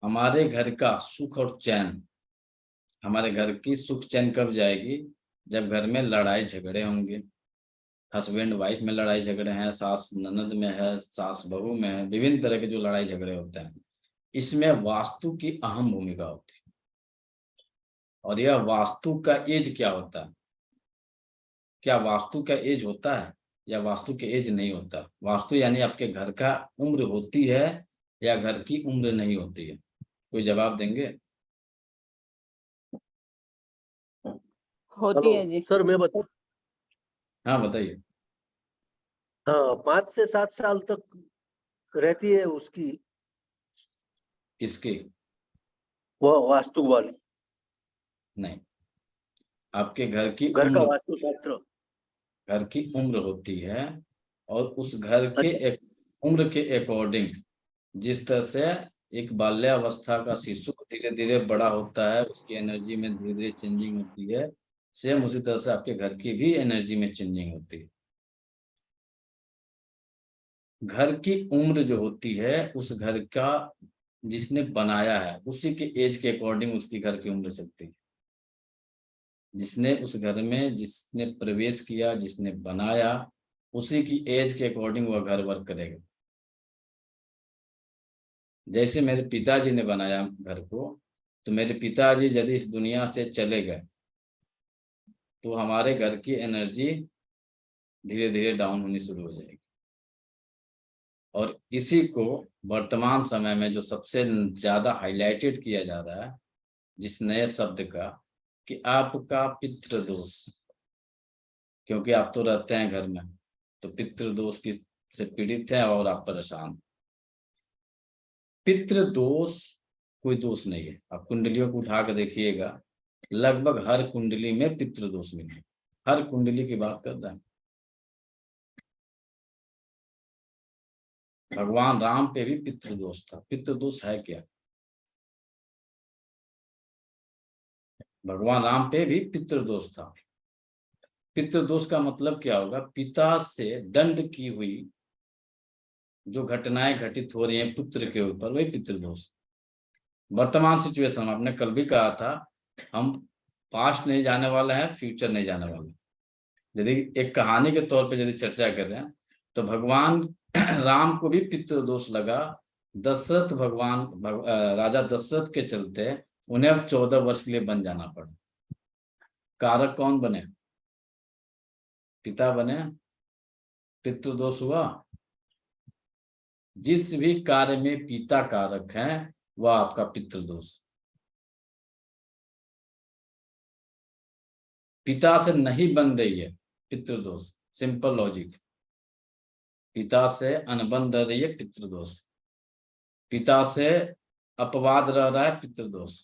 हमारे घर का सुख और चैन, हमारे घर की सुख चैन कब जाएगी? जब घर में लड़ाई झगड़े होंगे, हस्बैंड वाइफ में लड़ाई झगड़े हैं, सास ननद में है, सास बहू में है, विभिन्न तरह के जो लड़ाई झगड़े होते हैं, इसमें वास्तु की अहम भूमिका होती है। और यह वास्तु का एज क्या होता है? क्या वास्तु का एज होता है या वास्तु के एज नहीं होता? वास्तु यानी आपके घर का उम्र होती है या घर की उम्र नहीं होती है? कोई जवाब देंगे? होती हेलो है जी। सर, मैं बताऊं? हाँ बताइए। हाँ, 5 से 7 साल तक रहती है उसकी, किसकी? वह वास्तु वाली, नहीं, आपके घर की घर का उम्र, वास्तु शास्त्र। घर की उम्र होती है। और उस घर के अच्छा। एक उम्र के अकॉर्डिंग, जिस तरह से एक बाल्यावस्था का शिशु धीरे धीरे बड़ा होता है, उसकी एनर्जी में धीरे धीरे चेंजिंग होती है, सेम उसी तरह से आपके घर की भी एनर्जी में चेंजिंग होती है। घर की उम्र जो होती है, उस घर का जिसने बनाया है उसी के एज के अकॉर्डिंग उसकी घर की उम्र चलती है। जिसने उस घर में जिसने प्रवेश किया, जिसने बनाया, उसी की एज के अकॉर्डिंग वह घर वर्क करेगा। जैसे मेरे पिताजी ने बनाया घर को, तो मेरे पिताजी यदि इस दुनिया से चले गए तो हमारे घर की एनर्जी धीरे धीरे डाउन होनी शुरू हो जाएगी। और इसी को वर्तमान समय में जो सबसे ज्यादा हाईलाइटेड किया जा रहा है, जिस नए शब्द का, कि आपका पितृदोष, क्योंकि आप तो रहते हैं घर में, तो पितृदोष की से पीड़ित हैं और आप परेशान। पितृदोष कोई दोष नहीं है। आप कुंडलियों को उठा कर देखिएगा, लगभग हर कुंडली में पितृदोष मिलेगा। हर कुंडली की बात कर रहे हैं। भगवान राम पे भी पितृदोष था। पितृदोष है क्या? भगवान राम पे भी पितृदोष था। पितृदोष का मतलब क्या होगा? पिता से दंड की हुई जो घटनाएं घटित हो रही हैं पुत्र के ऊपर, वही पितृदोष। वर्तमान सिचुएशन आपने कल भी कहा था, हम पास्ट नहीं जाने वाले हैं, फ्यूचर नहीं जाने वाले। यदि एक कहानी के तौर पे यदि चर्चा कर रहे हैं, तो भगवान राम को भी पितृदोष लगा। दशरथ राजा दशरथ के चलते उन्हें अब 14 वर्ष के लिए बन जाना पड़ा। कारक कौन बने? पिता बने। पितृदोष हुआ। जिस भी कार्य में पिता कारक है वह आपका पितृदोष। पिता से नहीं बन रही है पितृदोष, सिंपल लॉजिक। पिता से अनबन रह रही है पितृदोष। पिता से अपवाद रह रहा है पितृदोष।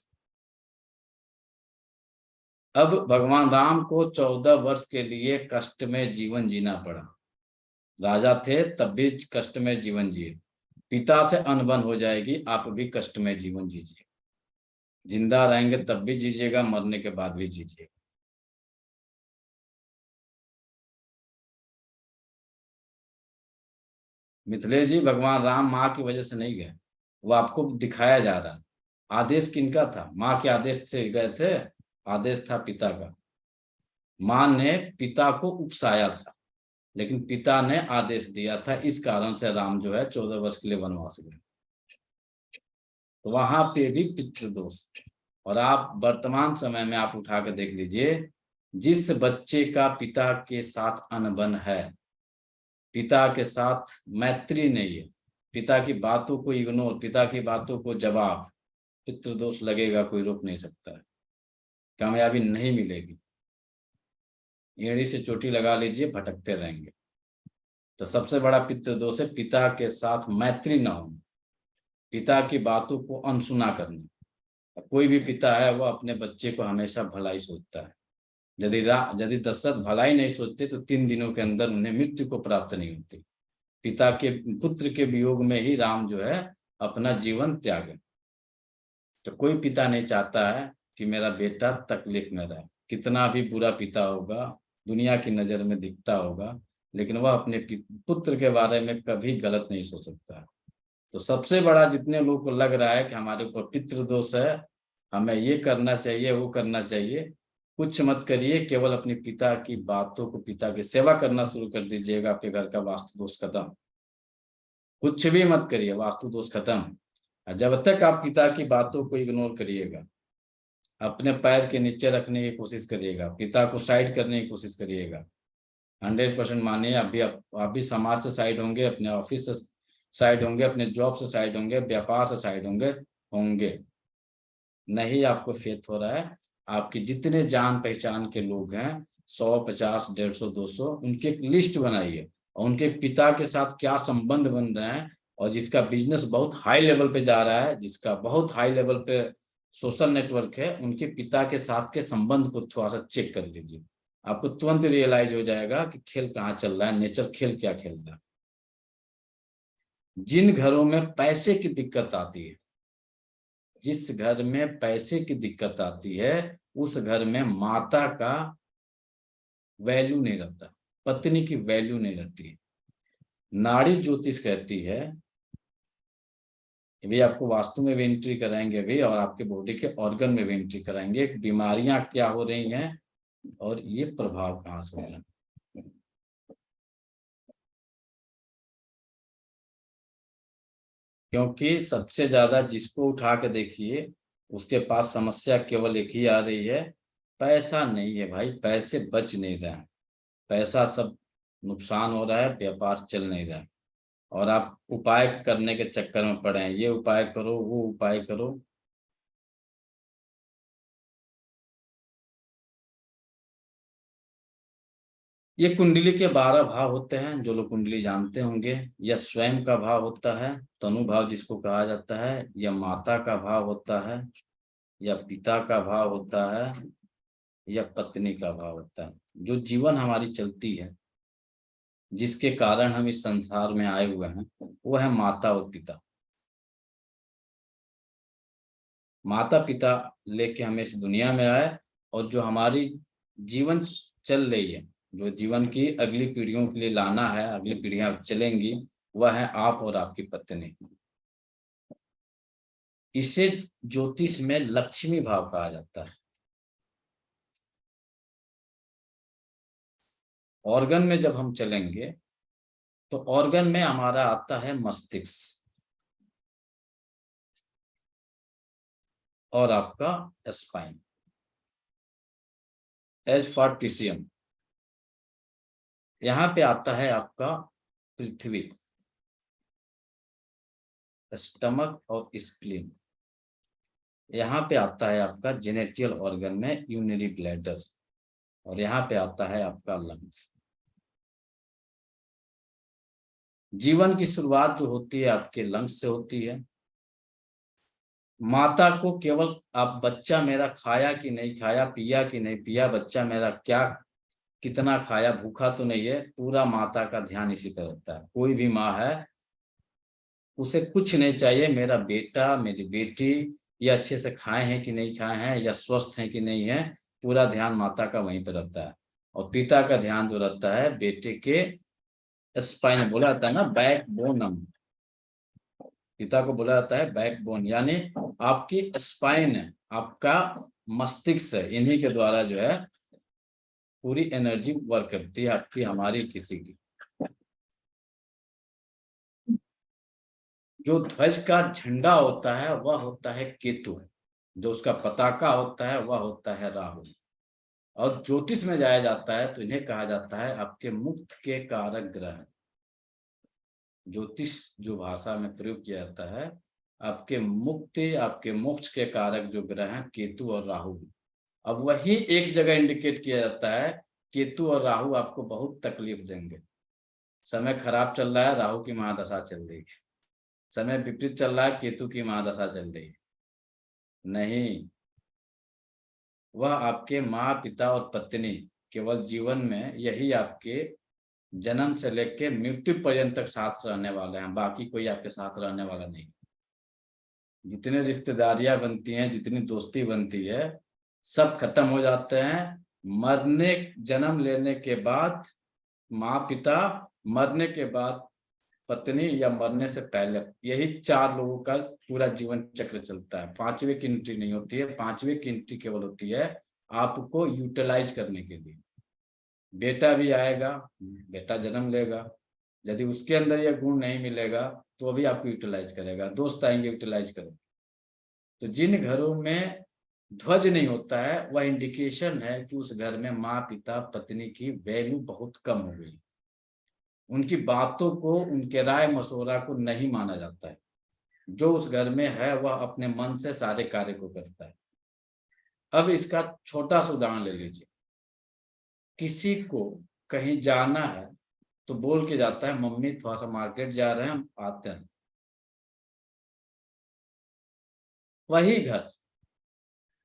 अब भगवान राम को 14 वर्ष के लिए कष्ट में जीवन जीना पड़ा। राजा थे तब भी कष्ट में जीवन जिए। पिता से अनबन हो जाएगी, आप भी कष्ट में जीवन जीजिए। जिंदा रहेंगे तब भी जीजिएगा, मरने के बाद भी जीजिएगा। मिथिलेश जी, भगवान राम माँ की वजह से नहीं गए, वो आपको दिखाया जा रहा है। आदेश किनका था? माँ के आदेश से गए थे? आदेश था पिता का। माँ ने पिता को उकसाया था, लेकिन पिता ने आदेश दिया था। इस कारण से राम जो है 14 वर्ष के लिए वनवास गए। तो वहां पे भी पितृदोष। और आप वर्तमान समय में आप उठा कर देख लीजिए, जिस बच्चे का पिता के साथ अनबन है, पिता के साथ मैत्री नहीं है, पिता की बातों को इग्नोर, पिता की बातों को जवाब, पितृदोष लगेगा, कोई रोक नहीं सकता है। कामयाबी नहीं मिलेगी। एड़ी से चोटी लगा लीजिए, भटकते रहेंगे। तो सबसे बड़ा पितृदोष है पिता के साथ मैत्री ना हो, पिता की बातों को अनसुना करना। कोई भी पिता है वो अपने बच्चे को हमेशा भलाई सोचता है। यदि दशरथ भलाई नहीं सोचते तो 3 दिनों के अंदर उन्हें मृत्यु को प्राप्त नहीं होती। पिता के पुत्र के वियोग में ही राम जो है अपना जीवन त्यागे। तो कोई पिता नहीं चाहता है कि मेरा बेटा तकलीफ में रहे। कितना भी बुरा पिता होगा, दुनिया की नजर में दिखता होगा, लेकिन वह अपने पुत्र के बारे में कभी गलत नहीं सोच सकता है। तो सबसे बड़ा जितने लोगों को लग रहा है कि हमारे ऊपर पितृदोष है, हमें ये करना चाहिए वो करना चाहिए, कुछ मत करिए, केवल अपने पिता की बातों को, पिता की सेवा करना शुरू कर दीजिएगा, आपके घर का वास्तु दोष खत्म। कुछ भी मत करिए, वास्तु दोष खत्म। जब तक आप पिता की बातों को इग्नोर करिएगा, अपने पैर के नीचे रखने की कोशिश करिएगा, पिता को साइड करने की कोशिश करिएगा, 100% मानिए आप भी समाज से साइड होंगे, अपने ऑफिस से साइड होंगे, अपने जॉब से साइड होंगे, व्यापार से साइड होंगे। नहीं आपको फेथ हो रहा है, आपकी जितने जान पहचान के लोग हैं 100, 50, 150, 200, उनकी एक लिस्ट बनाइए और उनके पिता के साथ क्या संबंध बन रहे हैं, और जिसका बिजनेस बहुत हाई लेवल पे जा रहा है, जिसका बहुत हाई लेवल पे सोशल नेटवर्क है, उनके पिता के साथ के संबंध को थोड़ा सा चेक कर लीजिए। आपको तुरंत रियलाइज हो जाएगा कि खेल कहाँ चल रहा है, नेचर खेल क्या खेल रहा है। जिन घरों में पैसे की दिक्कत आती है, जिस घर में पैसे की दिक्कत आती है, उस घर में माता का वैल्यू नहीं रहता, पत्नी की वैल्यू नहीं रहती। नाड़ी ज्योतिष कहती है, भी आपको वास्तु में भी एंट्री कराएंगे भी, और आपके बॉडी के ऑर्गन में भी एंट्री कराएंगे, बीमारियां क्या हो रही हैं और ये प्रभाव कहाँ से हो रहा है। क्योंकि सबसे ज्यादा जिसको उठा के देखिए, उसके पास समस्या केवल एक ही आ रही है, पैसा नहीं है भाई, पैसे बच नहीं रहे हैं, पैसा सब नुकसान हो रहा है, व्यापार चल नहीं रहा है, और आप उपाय करने के चक्कर में पड़े हैं, ये उपाय करो वो उपाय करो। ये कुंडली के 12 भाव होते हैं, जो लोग कुंडली जानते होंगे। यह स्वयं का भाव होता है, तनु भाव जिसको कहा जाता है, यह माता का भाव होता है, या पिता का भाव होता है, या पत्नी का भाव होता है। जो जीवन हमारी चलती है, जिसके कारण हम इस संसार में आए हुए हैं, वो है माता और पिता। माता पिता लेके हमें इस दुनिया में आए, और जो हमारी जीवन चल रही है, जो जीवन की अगली पीढ़ियों के लिए लाना है, अगली पीढ़ियां चलेंगी, वह है आप और आपकी पत्नी। इसे ज्योतिष में लक्ष्मी भाव कहा जाता है। ऑर्गन में जब हम चलेंगे तो ऑर्गन में हमारा आता है मस्तिष्क और आपका स्पाइन, एज फॉर टिशियम। यहां पे आता है आपका पृथ्वी, स्टमक और स्प्लीन। यहाँ पे आता है आपका जेनेटियल ऑर्गन में यूरिनरी ब्लैडर, और यहाँ पे आता है आपका लंग्स। जीवन की शुरुआत जो होती है आपके लंग्स से होती है। माता को केवल आप बच्चा मेरा खाया कि नहीं खाया, पिया कि नहीं पिया, बच्चा मेरा क्या कितना खाया, भूखा तो नहीं है, पूरा माता का ध्यान इसी पर रहता है। कोई भी माँ है, उसे कुछ नहीं चाहिए, मेरा बेटा मेरी बेटी ये अच्छे से खाए हैं कि नहीं खाए हैं, या स्वस्थ हैं कि नहीं है, पूरा ध्यान माता का वहीं पर रहता है। और पिता का ध्यान जो रहता है बेटे के स्पाइन, बोला जाता है ना बैक बोनम, पिता को बोला जाता है बैक बोन, यानी आपकी स्पाइन है, आपका मस्तिष्क है, इन्हीं के द्वारा जो है पूरी एनर्जी वर्क करती है, आपकी हमारी किसी की। जो ध्वज का झंडा होता है वह होता है केतु, जो उसका पताका होता है वह होता है राहु। और ज्योतिष में जाया जाता है तो इन्हें कहा जाता है आपके मुक्त के कारक ग्रह। ज्योतिष जो भाषा में प्रयोग किया जाता है, आपके मुक्ति आपके मोक्ष के कारक जो ग्रह हैं केतु और राहु। अब वही एक जगह इंडिकेट किया जाता है, केतु और राहु आपको बहुत तकलीफ देंगे। समय खराब चल रहा है, राहु की महादशा चल रही है, समय विपरीत चल रहा है, केतु की महादशा चल रही है। नहीं, वह आपके माँ पिता और पत्नी केवल जीवन में यही आपके जन्म से लेकर मृत्यु पर्यंत तक साथ रहने वाले हैं, बाकी कोई आपके साथ रहने वाला नहीं। जितने रिश्तेदारियां बनती हैं, जितनी दोस्ती बनती है, सब खत्म हो जाते हैं। जन्म लेने के बाद माँ पिता, मरने के बाद पत्नी या मरने से पहले, यही 4 लोगों का पूरा जीवन चक्र चलता है। 5वें की एंट्री नहीं होती है। 5वें की एंट्री केवल होती है आपको यूटिलाइज करने के लिए। बेटा भी आएगा, बेटा जन्म लेगा, यदि उसके अंदर यह गुण नहीं मिलेगा तो अभी आपको यूटिलाइज करेगा। दोस्त आएंगे, यूटिलाइज करेंगे। तो जिन घरों में ध्वज नहीं होता है वह इंडिकेशन है कि उस घर में माँ, पिता, पत्नी की वैल्यू बहुत कम हो गई। उनकी बातों को, उनके राय मशवरा को नहीं माना जाता है। जो उस घर में है वह अपने मन से सारे कार्य को करता है। अब इसका छोटा सा उदाहरण ले लीजिए। किसी को कहीं जाना है तो बोल के जाता है, मम्मी थोड़ा सा मार्केट जा रहे हैं, हम आते हैं। वही घर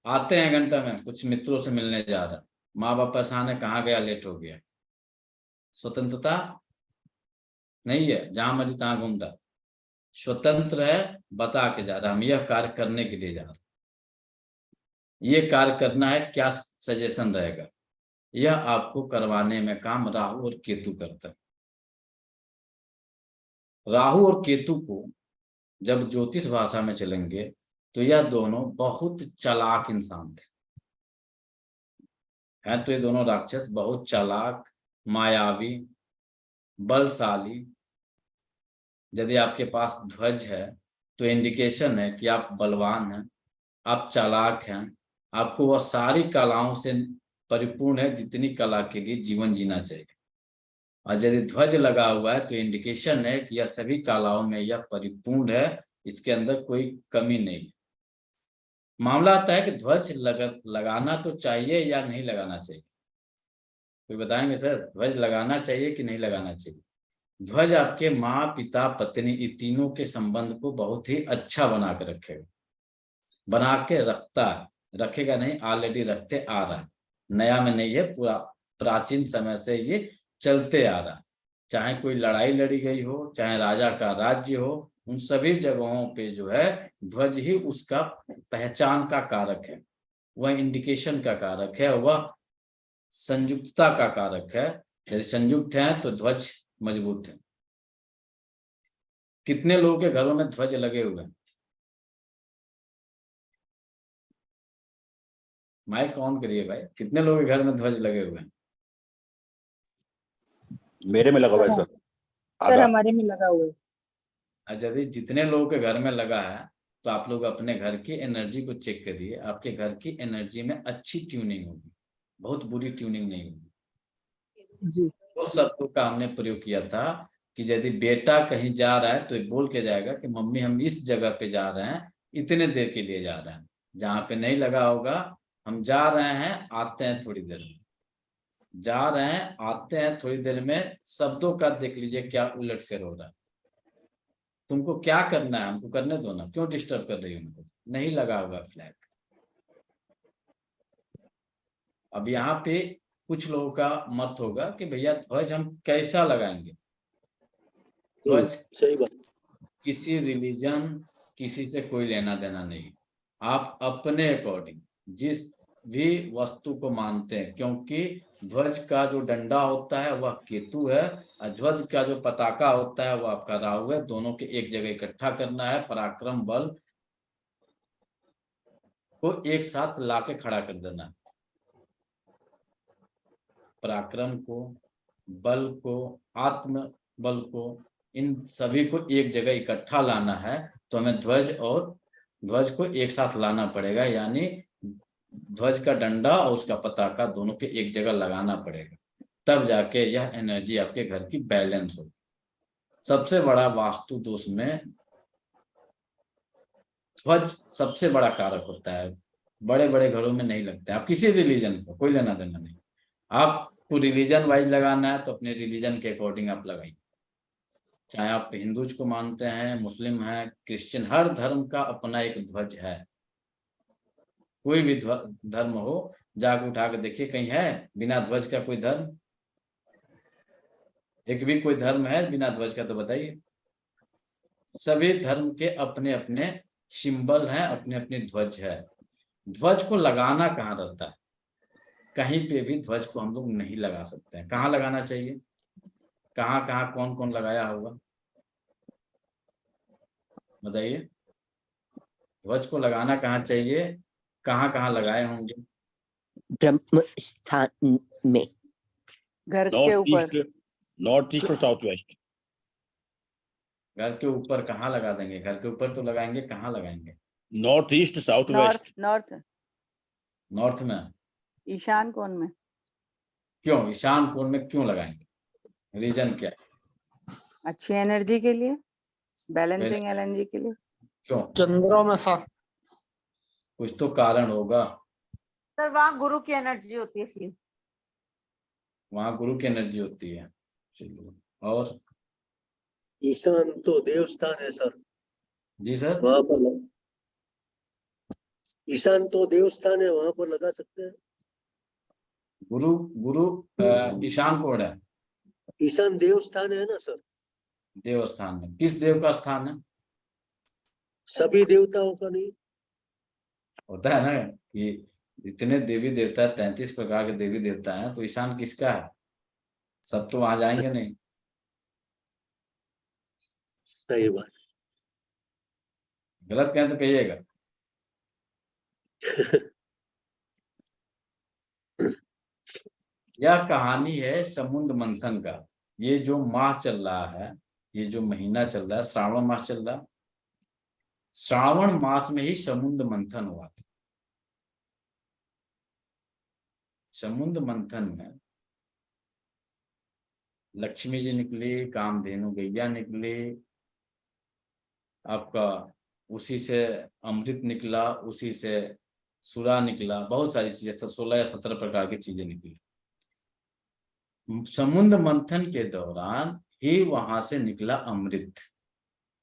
आते हैं घंटा में, कुछ मित्रों से मिलने जा रहा है, माँ बाप परेशान है, कहाँ गया, लेट हो गया। स्वतंत्रता नहीं है, जहां मर्जी तहां घूम रहा। स्वतंत्र है, बता के जा रहा, हम यह कार्य करने के लिए जा रहे, ये कार्य करना है, क्या सजेशन रहेगा। यह आपको करवाने में काम राहु और केतु करता है। राहु और केतु को जब ज्योतिष भाषा में चलेंगे तो यह दोनों बहुत चालाक इंसान थे। हैं तो ये दोनों राक्षस बहुत चालाक, मायावी, बलशाली। यदि आपके पास ध्वज है तो इंडिकेशन है कि आप बलवान हैं, आप चालाक हैं, आपको वह सारी कलाओं से परिपूर्ण है जितनी कला के लिए जीवन जीना चाहिए। और यदि ध्वज लगा हुआ है तो इंडिकेशन है कि यह सभी कलाओं में यह परिपूर्ण है, इसके अंदर कोई कमी नहीं। मामला आता है कि ध्वज लगाना तो चाहिए या नहीं लगाना चाहिए। कोई बताएंगे सर, ध्वज लगाना चाहिए कि नहीं लगाना चाहिए? ध्वज आपके माँ, पिता, पत्नी, ये तीनों के संबंध को बहुत ही अच्छा बना के रखेगा, बना के रखता है। रखेगा नहीं, ऑलरेडी रखते आ रहा है, नया में नहीं है, पूरा प्राचीन समय से ये चलते आ रहा है। चाहे कोई लड़ाई लड़ी गई हो, चाहे राजा का राज्य हो, उन सभी जगहों पे जो है ध्वज ही उसका पहचान का कारक है, वह इंडिकेशन का कारक है, वह संयुक्तता का कारक है। यदि संयुक्त है तो ध्वज मजबूत है। कितने लोगों के घरों में ध्वज लगे हुए हैं? माइक ऑन करिए भाई, कितने लोगों के घर में ध्वज लगे हुए हैं? मेरे में लगा हुआ है सर, सर आधा। हमारे में लगा हुआ है। यदि जितने लोगों के घर में लगा है तो आप लोग अपने घर की एनर्जी को चेक करिए। आपके घर की एनर्जी में अच्छी ट्यूनिंग होगी, बहुत बुरी ट्यूनिंग नहीं होगी। जी उस शब्दों का हमने प्रयोग किया था कि यदि बेटा कहीं जा रहा है तो बोल के जाएगा कि मम्मी हम इस जगह पे जा रहे हैं, इतने देर के लिए जा रहे हैं। जहाँ पे नहीं लगा होगा, हम जा रहे हैं, आते हैं थोड़ी देर में, जा रहे हैं, आते हैं थोड़ी देर में, शब्दों का देख लीजिए क्या उलट फेर हो रहा है। तुमको क्या करना है, हमको करने दो ना, क्यों डिस्टर्ब कर रही हो उनको? नहीं लगा होगा फ्लैग। अब यहाँ पे कुछ लोगों का मत होगा कि भैया ध्वज हम कैसा लगाएंगे। ध्वज सही बात। किसी रिलीजन, किसी से कोई लेना देना नहीं। आप अपने अकॉर्डिंग जिस भी वस्तु को मानते हैं, क्योंकि ध्वज का जो डंडा होता है वह केतु है और ध्वज का जो पताका होता है वह आपका राहु है। दोनों के एक जगह इकट्ठा करना है, पराक्रम बल को एक साथ लाके खड़ा कर देना है। पराक्रम को, बल को, आत्म बल को, इन सभी को एक जगह इकट्ठा लाना है तो हमें ध्वज और ध्वज को एक साथ लाना पड़ेगा, यानी ध्वज का डंडा और उसका पताका दोनों के एक जगह लगाना पड़ेगा, तब जाके यह एनर्जी आपके घर की बैलेंस हो। सबसे बड़ा वास्तु दोष में ध्वज सबसे बड़ा कारक होता है। बड़े बड़े घरों में नहीं लगते। आप किसी रिलीजन को कोई लेना देना नहीं, आपको रिलीजन वाइज लगाना है तो अपने रिलीजन के अकॉर्डिंग आप लगाइए। चाहे आप हिंदूज को मानते हैं, मुस्लिम हैं, क्रिश्चियन, हर धर्म का अपना एक ध्वज है। कोई भी धर्म हो, जाके उठा के देखिए कहीं है बिना ध्वज का कोई धर्म? एक भी कोई धर्म है बिना ध्वज का तो बताइए। सभी धर्म के अपने अपने सिंबल हैं, अपने अपने ध्वज है। ध्वज को लगाना कहाँ रहता है? कहीं पे भी ध्वज को हम लोग नहीं लगा सकते हैं। कहाँ लगाना चाहिए? कहाँ कहाँ कौन कौन लगाया होगा? बताइए, ध्वज को लगाना कहाँ चाहिए, कहाँ कहाँ लगाए होंगे? ब्रह्म स्थान में। घर के नॉर्थ ऊपर। ईस्ट, नॉर्थ ईस्ट और साउथ वेस्ट। घर के ऊपर कहाँ लगा देंगे? घर के ऊपर तो लगाएंगे, कहाँ लगाएंगे? North east, south north, west. North, north में? ईशान कोण में। क्यों ईशान कोण में क्यों लगाएंगे? रीजन क्या है? अच्छी एनर्जी के लिए, बैलेंसिंग एनर्जी के लिए। क्यों? चंद्रों में सर। कुछ तो कारण होगा। सर वहाँ गुरु की एनर्जी होती है इसलिए। वहां गुरु की एनर्जी होती है। चलिए, और? ईशान तो देवस्थान है सर, जी सर। वहां पर ईशान तो देवस्थान है, वहां पर लगा सकते हैं। गुरु गुरु ईशान कोण है? ईशान देवस्थान है ना सर, देवस्थान में किस देव का स्थान है? सभी देवताओं का नहीं। होता है ना कि इतने देवी देवता, 33 प्रकार के देवी देवता हैं, तो ईशान किसका है? सब तो वहां जाएंगे नहीं। सही बात। गलत कहें तो कहिएगा। यह कहानी है समुद्र मंथन का। ये जो मास चल रहा है, ये जो महीना चल रहा है, श्रावण मास चल रहा है, श्रावण मास में ही समुद्र मंथन हुआ था। समुद्र मंथन में लक्ष्मी जी निकली, कामधेनु गैया निकली, आपका उसी से अमृत निकला, उसी से सुरा निकला, बहुत सारी चीजें, 16 या 17 प्रकार की चीजें निकली। समुद्र मंथन के दौरान ही वहां से निकला अमृत।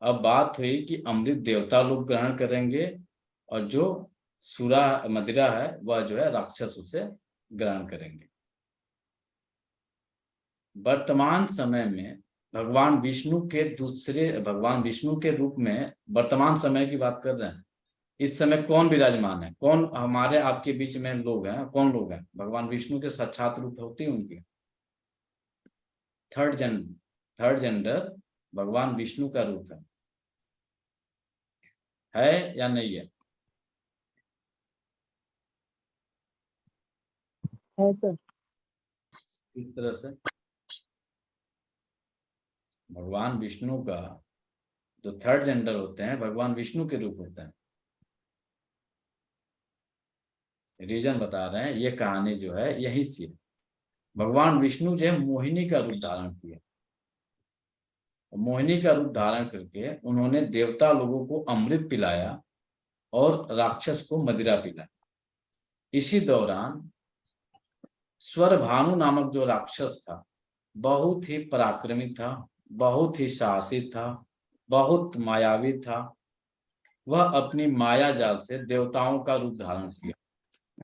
अब बात हुई कि अमृत देवता लोग ग्रहण करेंगे और जो सुरा मदिरा है वह जो है राक्षस उसे ग्रहण करेंगे। वर्तमान समय में भगवान विष्णु के रूप में, वर्तमान समय की बात कर रहे हैं, इस समय कौन विराजमान है? कौन हमारे आपके बीच में लोग हैं? कौन लोग हैं? भगवान विष्णु के साक्षात रूप होती है उनकी। थर्ड जेंडर भगवान विष्णु का रूप है या नहीं है? सर। इस तरह से भगवान विष्णु का जो थर्ड जेंडर होते हैं, भगवान विष्णु के रूप होते हैं। रीजन बता रहे हैं, ये कहानी जो है यही से भगवान विष्णु जो है मोहिनी का रूप धारण किया। मोहिनी का रूप धारण करके उन्होंने देवता लोगों को अमृत पिलाया और राक्षस को मदिरा पिलाया। इसी दौरान स्वर भानु नामक जो राक्षस था, बहुत ही पराक्रमी था, बहुत ही साहसी था, बहुत मायावी था। वह अपनी माया जाल से देवताओं का रूप धारण किया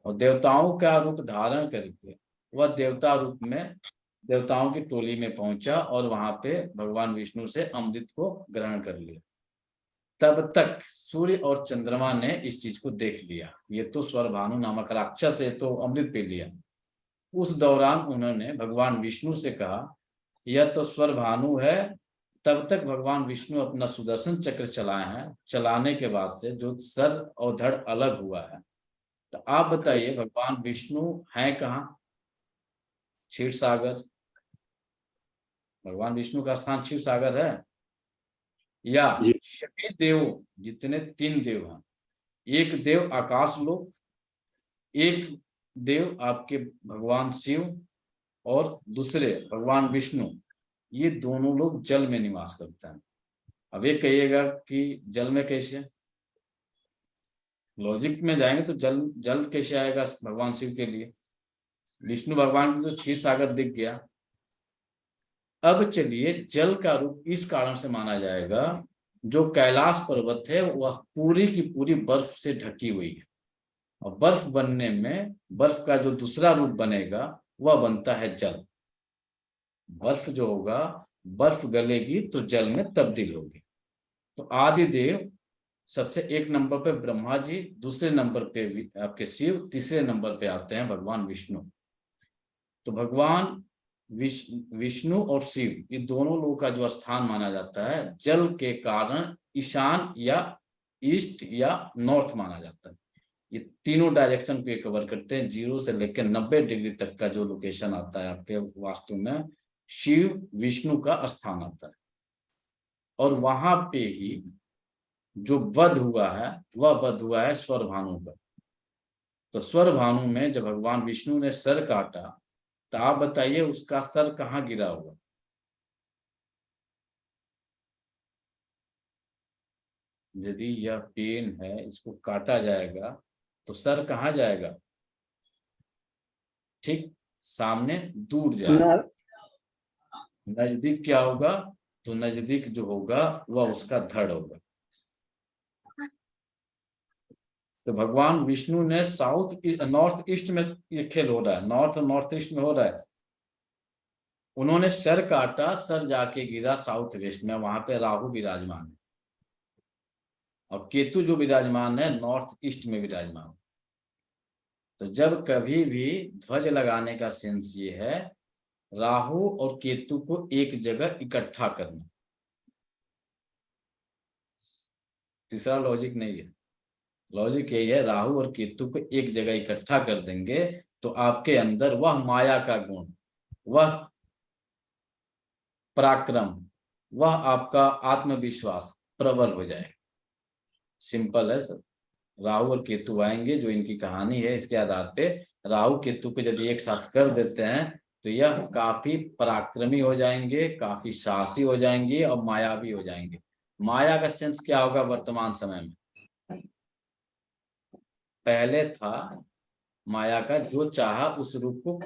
और देवताओं का रूप धारण करके वह देवता रूप में देवताओं की टोली में पहुंचा और वहां पे भगवान विष्णु से अमृत को ग्रहण कर लिया। तब तक सूर्य और चंद्रमा ने इस चीज को देख लिया, ये तो स्वरभानु नामक राक्षस है तो अमृत पी लिया। उस दौरान उन्होंने भगवान विष्णु से कहा यह तो स्वरभानु है। तब तक भगवान विष्णु अपना सुदर्शन चक्र चलाए हैं, चलाने के बाद से जो सर और धड़ अलग हुआ है। तो आप बताइए भगवान विष्णु हैं कहाँ? क्षीर सागर। भगवान विष्णु का स्थान क्षीर सागर है या सभी देव, जितने 3 देव हैं, एक देव आकाश लोक, एक देव आपके भगवान शिव और दूसरे भगवान विष्णु, ये दोनों लोग जल में निवास करते हैं। अब ये कहिएगा कि जल में कैसे? लॉजिक में जाएंगे तो जल कैसे आएगा भगवान शिव के लिए? विष्णु भगवान की तो क्षीर सागर दिख गया। अब चलिए, जल का रूप इस कारण से माना जाएगा, जो कैलाश पर्वत है वह पूरी की पूरी बर्फ से ढकी हुई है और बर्फ बनने में बर्फ का जो दूसरा रूप बनेगा वह बनता है जल। बर्फ जो होगा, बर्फ गलेगी तो जल में तब्दील होगी। तो आदि देव सबसे 1 नंबर पे ब्रह्मा जी, दूसरे नंबर पे आपके शिव, तीसरे नंबर पे आते हैं भगवान विष्णु। तो भगवान विष्णु और शिव, ये दोनों लोगों का जो स्थान माना जाता है, जल के कारण ईशान या ईस्ट या नॉर्थ माना जाता है। ये तीनों डायरेक्शन को कवर करते हैं। 0 से लेकर 90 डिग्री तक का जो लोकेशन आता है आपके वास्तु में, शिव विष्णु का स्थान आता है। और वहां पे ही जो वध हुआ है वह वध हुआ है स्वरभानु पर। तो स्वरभानु में जब भगवान विष्णु ने सर काटा, तो आप बताइए उसका सर कहाँ गिरा हुआ? यदि यह पेन है, इसको काटा जाएगा तो सर कहाँ जाएगा? ठीक सामने, दूर जाएगा। नजदीक क्या होगा? तो नजदीक जो होगा वह उसका धड़ होगा। तो भगवान विष्णु ने नॉर्थ ईस्ट में ये खेल हो रहा है, नॉर्थ और नॉर्थ ईस्ट में हो रहा है। उन्होंने सर काटा, सर जाके गिरा साउथ वेस्ट में, वहां पे राहु विराजमान है और केतु जो विराजमान है नॉर्थ ईस्ट में विराजमान। तो जब कभी भी ध्वज लगाने का सेंस ये है, राहु और केतु को एक जगह इकट्ठा करना। तीसरा लॉजिक नहीं है। लॉजिक यही है, राहु और केतु को एक जगह इकट्ठा कर देंगे तो आपके अंदर वह माया का गुण, वह पराक्रम, वह आपका आत्मविश्वास प्रबल हो जाएगा। सिंपल है सर। राहु और केतु आएंगे, जो इनकी कहानी है इसके आधार पे राहु केतु को यदि एक साथ कर देते हैं तो यह काफी पराक्रमी हो जाएंगे, काफी साहसी हो जाएंगे और मायावी हो जाएंगे। माया का सेंस क्या होगा वर्तमान समय में? पहले था माया का जो चाहा उस रूप को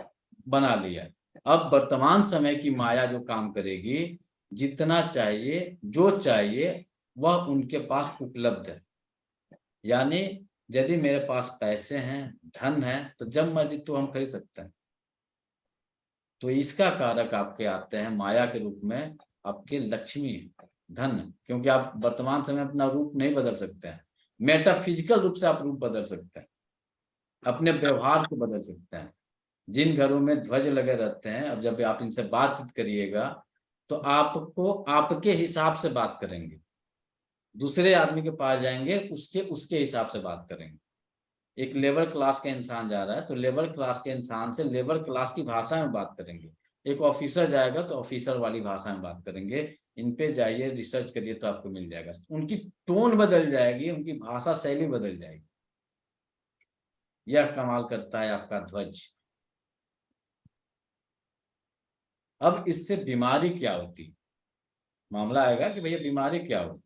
बना लिया। अब वर्तमान समय की माया जो काम करेगी, जितना चाहिए जो चाहिए वह उनके पास उपलब्ध है। यानी यदि मेरे पास पैसे हैं, धन है, तो जब मर्जी तो हम खरीद सकते हैं। तो इसका कारक आपके आते हैं माया के रूप में आपके लक्ष्मी, धन, क्योंकि आप वर्तमान समय अपना रूप नहीं बदल सकते हैं। मेटाफिजिकल रूप से आप रूप बदल सकते हैं, अपने व्यवहार को बदल सकते हैं। जिन घरों में ध्वज लगे रहते हैं, अब जब आप इनसे बातचीत करिएगा तो आपको आपके हिसाब से बात करेंगे। दूसरे आदमी के पास जाएंगे, उसके हिसाब से बात करेंगे। एक लेबर क्लास का इंसान जा रहा है तो लेबर क्लास के इंसान से लेबर क्लास की भाषा में बात करेंगे। एक ऑफिसर जाएगा तो ऑफिसर वाली भाषा में बात करेंगे। इन पे जाइए, रिसर्च करिए तो आपको मिल जाएगा। उनकी टोन बदल जाएगी, उनकी भाषा शैली बदल जाएगी। यह कमाल करता है आपका ध्वज। अब इससे बीमारी क्या होती? मामला आएगा कि भैया बीमारी क्या होती?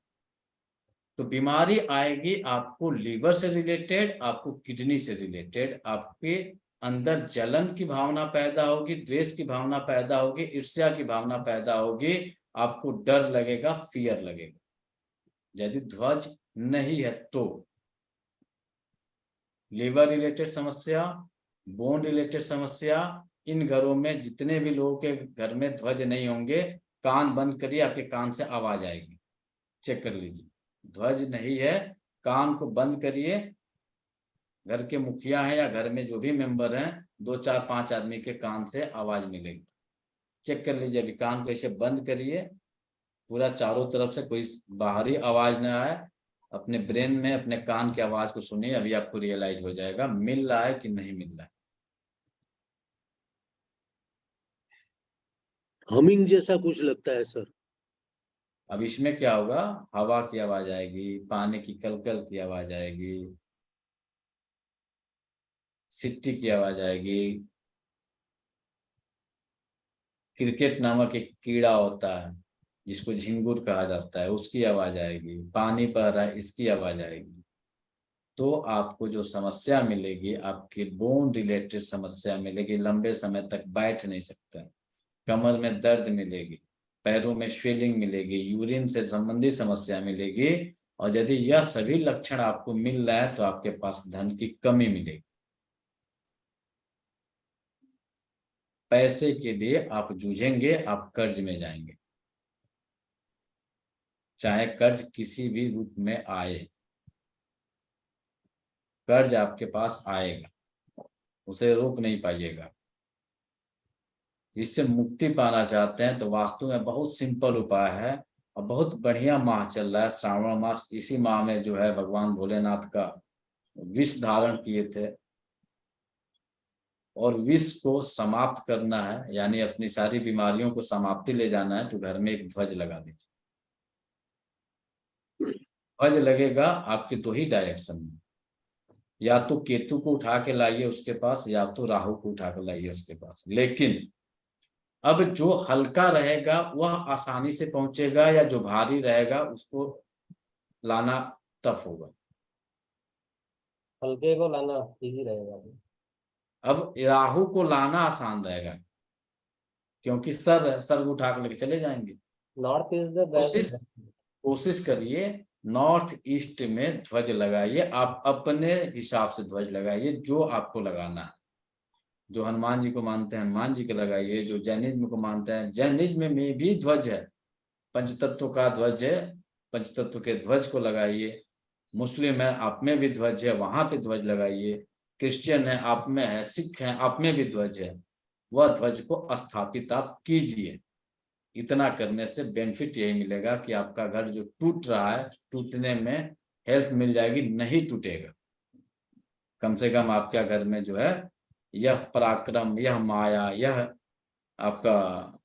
तो बीमारी आएगी आपको लीवर से रिलेटेड, आपको किडनी से रिलेटेड। आपके अंदर जलन की भावना पैदा होगी, द्वेष की भावना पैदा होगी, ईर्ष्या की भावना पैदा होगी, आपको डर लगेगा, फियर लगेगा। यदि ध्वज नहीं है तो लीवर रिलेटेड समस्या, बोन रिलेटेड समस्या। इन घरों में जितने भी लोगों के घर में ध्वज नहीं होंगे, कान बंद करिए, आपके कान से आवाज आएगी। चेक कर लीजिए। ध्वज नहीं है, कान को बंद करिए। घर के मुखिया हैं या घर में जो भी मेंबर हैं, 2 4 5 आदमी के कान से आवाज मिलेगी। चेक कर लीजिए। अभी कान को ऐसे बंद करिए, पूरा चारों तरफ से कोई बाहरी आवाज ना आए। अपने ब्रेन में अपने कान की आवाज को सुनिए, अभी आपको रियलाइज हो जाएगा मिल रहा है कि नहीं मिल रहा है। हमिंग जैसा कुछ लगता है सर। अब इसमें क्या होगा? हवा की आवाज आएगी, पानी की कलकल की आवाज आएगी, सिट्टी की आवाज आएगी, क्रिकेट नामक एक कीड़ा होता है जिसको झिंगुर कहा जाता है, उसकी आवाज आएगी, पानी बह रहा है इसकी आवाज आएगी। तो आपको जो समस्या मिलेगी, आपकी बोन रिलेटेड समस्या मिलेगी, लंबे समय तक बैठ नहीं सकते, कमर में दर्द मिलेगी, पैरों में स्वेलिंग मिलेगी, यूरिन से संबंधित समस्या मिलेगी। और यदि यह सभी लक्षण आपको मिल रहा है तो आपके पास धन की कमी मिलेगी। पैसे के लिए आप जूझेंगे, आप कर्ज में जाएंगे। चाहे कर्ज किसी भी रूप में आए, कर्ज आपके पास आएगा, उसे रोक नहीं पाइएगा। इससे मुक्ति पाना चाहते हैं तो वास्तु में बहुत सिंपल उपाय है। और बहुत बढ़िया माह चल रहा है श्रावण मास। इसी माह में जो है भगवान भोलेनाथ का विष धारण किए थे और विष को समाप्त करना है, यानी अपनी सारी बीमारियों को समाप्ति ले जाना है, तो घर में एक ध्वज लगा दीजिए। ध्वज लगेगा आपके दो ही डायरेक्शन में, या तो केतु को उठा के लाइए उसके पास, या तो राहु को उठा के लाइए उसके पास। लेकिन अब जो हल्का रहेगा वह आसानी से पहुंचेगा, या जो भारी रहेगा उसको लाना टफ होगा। हल्के को लाना इजी रहेगा। अब राहु को लाना आसान रहेगा क्योंकि सर को उठा के लेके चले जाएंगे। North is the best. कोशिश करिए नॉर्थ ईस्ट में ध्वज लगाइए, आप अपने हिसाब से ध्वज लगाइए जो आपको लगाना है। जो हनुमान जी को मानते हैं हनुमान जी के लगाइए, जो जैनिज्म को मानते हैं जैनिज्म में भी ध्वज है, पंचतत्व का ध्वज है, पंचतत्व के ध्वज को लगाइए। मुस्लिम है आप में भी ध्वज है, वहां पे ध्वज लगाइए। क्रिश्चियन है आप में है, सिख है आप में भी ध्वज है, वह ध्वज को स्थापित आप कीजिए। इतना करने से बेनिफिट यही मिलेगा कि आपका घर जो टूट रहा है टूटने में हेल्प मिल जाएगी, नहीं टूटेगा। कम से कम आपके घर में जो है यह पराक्रम, यह माया, यह आपका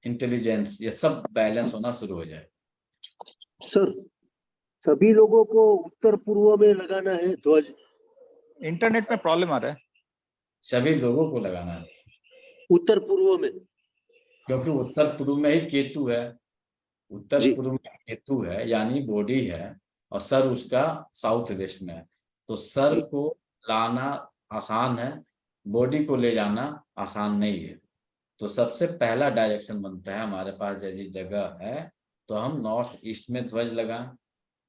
इंटेलिजेंस, ये सब बैलेंस होना शुरू हो जाए। सर सभी लोगों को उत्तर पूर्व में लगाना है ध्वज? इंटरनेट में प्रॉब्लम आ रहा है। सभी लोगों को लगाना है उत्तर पूर्व में, क्योंकि उत्तर पूर्व में ही केतु है। उत्तर जी। पूर्व में केतु है यानी बॉडी है, और सर उसका साउथ वेस्ट में है। तो सर जी। को लाना आसान है, बॉडी को ले जाना आसान नहीं है। तो सबसे पहला डायरेक्शन बनता है हमारे पास जैसी जगह है तो हम नॉर्थ ईस्ट में ध्वज लगाएं।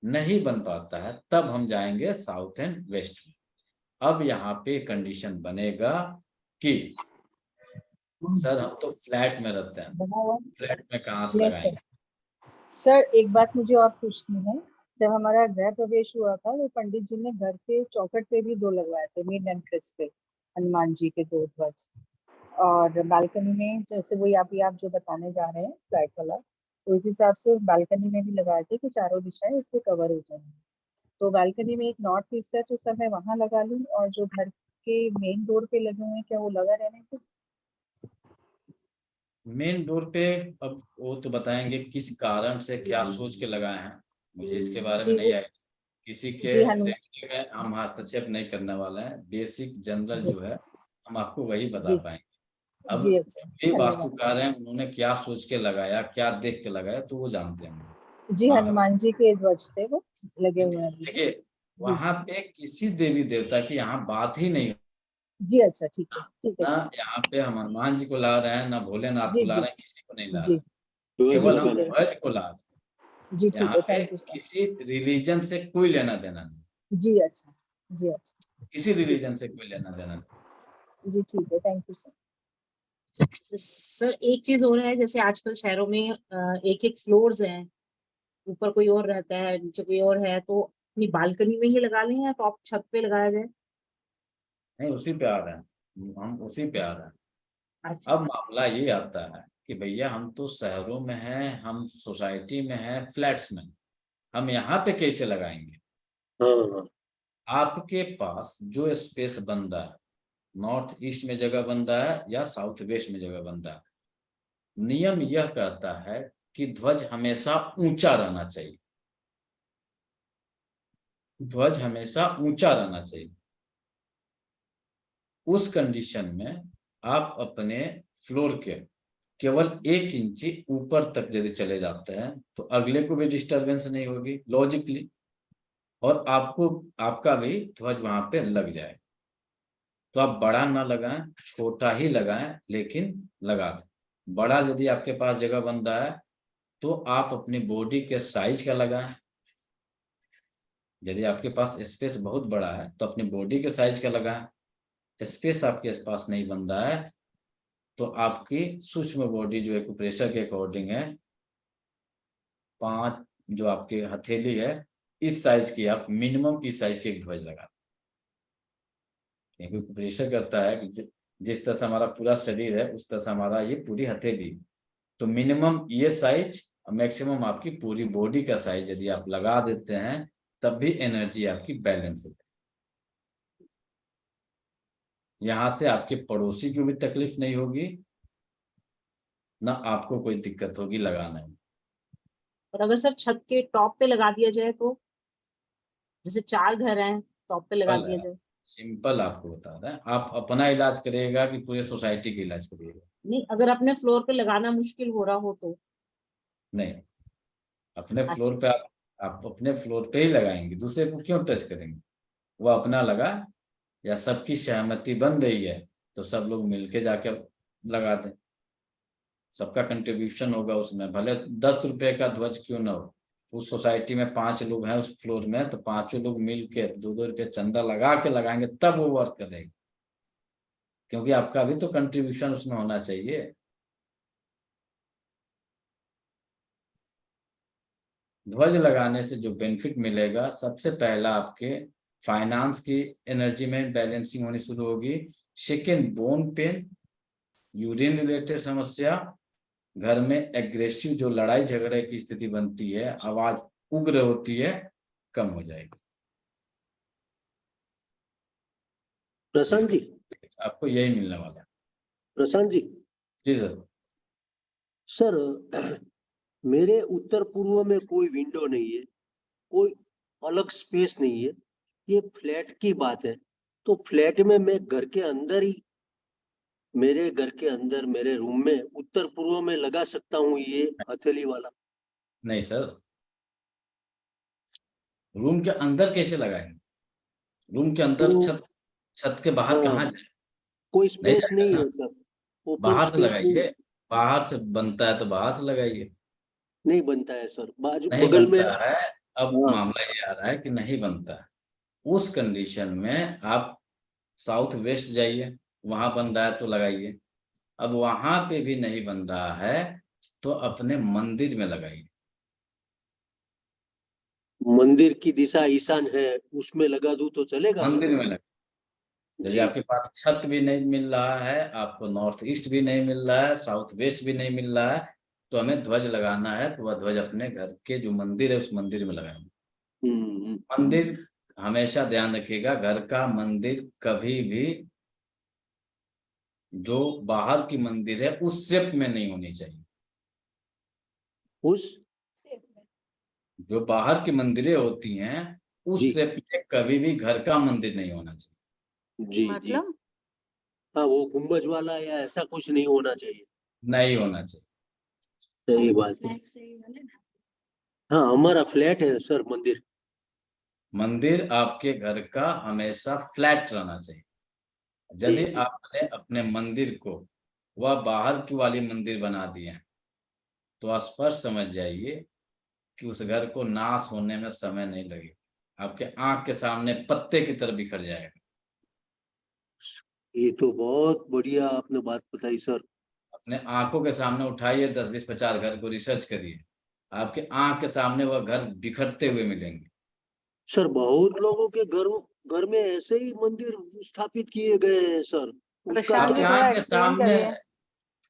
नहीं बन पाता है तब हम जाएंगे साउथ एंड वेस्ट में। अब यहाँ पे कंडीशन बनेगा कि सर हम तो फ्लैट में रहते हैं, फ्लैट में कहाँ से लगाएंगे? सर एक बात मुझे और पूछनी है। जब हमारा गृह प्रवेश हुआ था तो पंडित जी ने घर के चौखट पे भी 2 लगवाए थे, मेन एंट्रेंस पे हनुमान जी के 2 ध्वज, और बालकनी में जैसे वही आप जो बताने जा रहे हैं फ्लैट वाला, तो इस हिसाब से बालकनी में भी लगाए थे कि चारों दिशाएं इससे कवर हो जाएंगी। तो बालकनी में एक नॉर्थ ईस्ट है तो सर मैं वहां लगा लूं, और जो घर के मेन डोर पे लगे हुए हैं क्या वो लगा रहने को? मेन डोर पे अब वो तो बताएंगे किस कारण से क्या सोच के लगाए हैं, मुझे इसके बारे में नहीं आया। किसी के रेमेडी में हम हस्तक्षेप नहीं करने वाले हैं, बेसिक जनरल जो है हम आपको वही बता पाएंगे। अब ये वास्तुकार हैं, उन्होंने क्या सोच के लगाया, क्या देख के लगाया, तो वो जानते हैं। जी हनुमान जी के ध्वज थे वो लगे हुए हैं। देखिए वहां पे किसी देवी देवता की यहाँ बात ही नहीं। जी अच्छा ठीक है ना यहाँ पे हम हनुमान जी को ला रहे हैं, ना भोलेनाथ को ला रहे हैं, किसी को नहीं ला रहे हैं, केवल हम ध्वज को ला रहे हैं। जी ठीक यहाँ है, पे थैंक यू सर। किसी रिलीजन से कोई लेना देना नहीं। जी अच्छा, जी अच्छा, किसी रिलीजन से कोई लेना देना नहीं। जी ठीक है, थैंक यू सर। सर एक चीज हो रहा है, जैसे आजकल शहरों में एक फ्लोर्स हैं, ऊपर कोई और रहता है नीचे कोई और है, तो अपनी बालकनी में ही लगा लें या टॉप छत पे लगाया जाए? नहीं उसी पे आ रहे हैं, हम उसी पे आ रहे हैं। अच्छा। अब मामला ये आता है कि भैया हम तो शहरों में हैं, हम सोसाइटी में हैं, फ्लैट्स में, हम यहाँ पे कैसे लगाएंगे? आपके पास जो स्पेस बन रहा है, नॉर्थ ईस्ट में जगह बन रहा है या साउथ वेस्ट में जगह बन रहा है, नियम यह कहता है कि ध्वज हमेशा ऊंचा रहना चाहिए। ध्वज हमेशा ऊंचा रहना चाहिए। उस कंडीशन में आप अपने फ्लोर के केवल 1 इंची ऊपर तक यदि चले जाते हैं तो अगले को भी डिस्टरबेंस नहीं होगी लॉजिकली, और आपको आपका भी ध्वज वहां पे लग जाए। तो आप बड़ा ना लगाएं, छोटा ही लगाएं, लेकिन लगा दें। बड़ा यदि आपके पास जगह बन रहा है तो आप अपनी बॉडी के साइज का लगाएं। यदि आपके पास स्पेस बहुत बड़ा है तो अपनी बॉडी के साइज का लगाएं। स्पेस आपके पास नहीं बन रहा है तो आपकी सूक्ष्म बॉडी जो है प्रेशर के अकॉर्डिंग है, 5 जो आपकी हथेली है इस साइज की आप मिनिमम इस साइज के एक ध्वज लगा, क्योंकि प्रेशर करता है कि जिस तरह से हमारा पूरा शरीर है उस तरह से हमारा ये पूरी हथेली, तो मिनिमम ये साइज मैक्सिमम आपकी पूरी बॉडी का साइज यदि आप लगा देते हैं तब भी एनर्जी आपकी बैलेंस हो जाएगी। यहाँ से आपके पड़ोसी को भी तकलीफ नहीं होगी, ना आपको कोई दिक्कत होगी लगाने में। और अगर सर छत के टॉप पे लगा दिया जाए तो, जैसे 4 घर हैं, टॉप पे लगा दिया जाए? सिंपल आपको बता रहे हैं, आप अपना इलाज करिएगा कि पूरे सोसाइटी का इलाज करिएगा? नहीं, अगर अपने फ्लोर पे लगाना मुश्किल हो रहा हो तो? नहीं, अपने फ्लोर पे आप अपने फ्लोर पे ही लगाएंगे, दूसरे को क्यों टच करेंगे? वो अपना लगा, या सबकी सहमति बन रही है तो सब लोग मिलके जाके लगा दें, सबका कंट्रीब्यूशन होगा उसमें, भले 10 रुपए का ध्वज क्यों ना हो। उस सोसाइटी में 5 लोग हैं उस फ्लोर में, तो 5 लोग मिल के 2-2 रुपये चंदा लगा के लगाएंगे तब वो वर्क करेगी, क्योंकि आपका भी तो कंट्रीब्यूशन उसमें होना चाहिए। ध्वज लगाने से जो बेनिफिट मिलेगा, सबसे पहला आपके फाइनेंस की एनर्जी में बैलेंसिंग होनी शुरू होगी। Second, bone pen, urine related समस्या, घर में एग्रेसिव जो लड़ाई झगड़े की स्थिति बनती है, आवाज उग्र होती है, कम हो जाएगी। प्रशांत जी, आपको यही मिलने वाला है। प्रशांत जी। जी सर। सर, मेरे उत्तर पूर्व में कोई विंडो नहीं है, कोई अलग स्पेस नहीं है, ये फ्लैट की बात है। तो फ्लैट में मैं घर के अंदर ही, मेरे घर के अंदर मेरे रूम में उत्तर पूर्व में लगा सकता हूँ ये हथेली वाला? नहीं सर, रूम के अंदर कैसे लगाएंगे? रूम के अंदर तो छत के बाहर कहाँ जाए? कोई स्पेस नहीं है सर, बाहर से लगाइए, बाहर से बनता है तो बाहर से लगाइए। नहीं बनता है सर, बाजू नहीं बगल में। बनता है, अब हाँ। मामला ये आ रहा है कि नहीं बनता है। उस कंडीशन में आप साउथ वेस्ट जाइए, वहां बन रहा है तो लगाइए। अब वहां पे भी नहीं बन रहा है तो अपने मंदिर में लगाइए। मंदिर की दिशा ईशान है, उसमें लगा दूं तो चलेगा? मंदिर में लगाइए। यदि जी। आपके पास छत भी नहीं मिल रहा है, आपको नॉर्थ ईस्ट भी नहीं मिल रहा है, साउथ वेस्ट भी नहीं मिल रहा है, तो हमें ध्वज लगाना है तो वह ध्वज अपने घर के जो मंदिर है उस मंदिर में लगाएंगे। मंदिर हमेशा ध्यान रखिएगा, घर का मंदिर कभी भी जो बाहर की मंदिर है उस शेप में नहीं होनी चाहिए। उस जो बाहर की मंदिरें होती हैं उस जी। शेप में कभी भी घर का मंदिर नहीं होना चाहिए। जी जी। मतलब हाँ, वो गुंबज वाला या ऐसा कुछ नहीं होना चाहिए। नहीं होना चाहिए। सही बात है। हाँ, हमारा फ्लैट है सर मंदिर। मंदिर आपके घर का हमेशा फ्लैट रहना चाहिए। यदि जी। आपने अपने मंदिर को वह बाहर की वाली मंदिर बना दिए तो स्पष्ट समझ जाइए कि उस घर को नाश होने में समय नहीं लगेगा, आपके आंख के सामने पत्ते की तरह बिखर जाएगा। ये तो बहुत बढ़िया आपने बात बताई सर। अपने आंखों के सामने उठाइए 10, 20, 50 घर को रिसर्च करिए, आपके आंख के सामने वह घर बिखरते हुए मिलेंगे। सर, बहुत लोगों के घर में ऐसे ही मंदिर स्थापित किए गए हैं सर। उसका प्रशांत जी आपके थोड़ा आंख के एक्सप्लेन सामने, करिए।